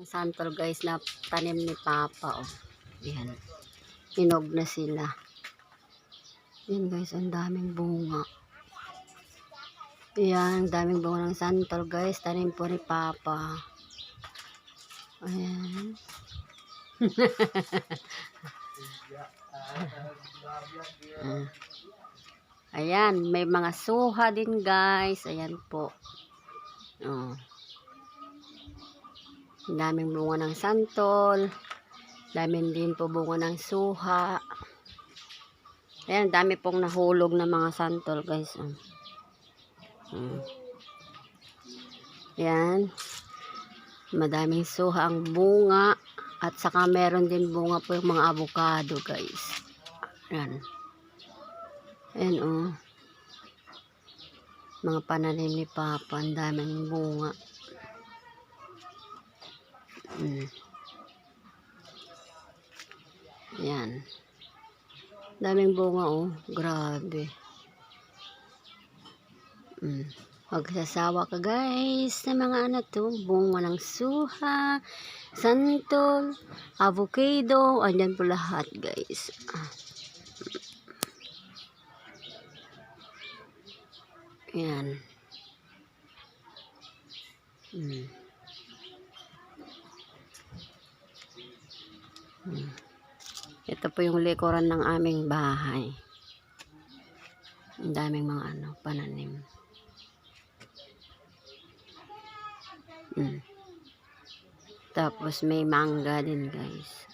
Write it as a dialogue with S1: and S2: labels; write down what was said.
S1: Santol guys na tanim ni Papa. Oh. Yan. Hinog na sila. Yan guys, ang daming bunga. Yan, daming bunga ng santol guys. Tanim po ni Papa. Ayan. Ayan, may mga suha din guys. Ayan po. Oh. Daming bunga ng santol. Daming din po bunga ng suha. Ayan, dami pong nahulog na mga santol guys. Ayan. Madaming suha ang bunga. At saka meron din bunga po yung mga avocado guys. Ayan. Ayan oh. Mga pananim ni Papa. Ang daming bunga. Ayan. Daming bunga oh. Grabe. Magsasawa ka guys na mga ano to. Bunga ng suha, santol, avocado. Andyan po lahat guys. Ayan. Ito po yung likuran ng aming bahay. Ang daming mga ano, pananim. Tapos may mangga din guys.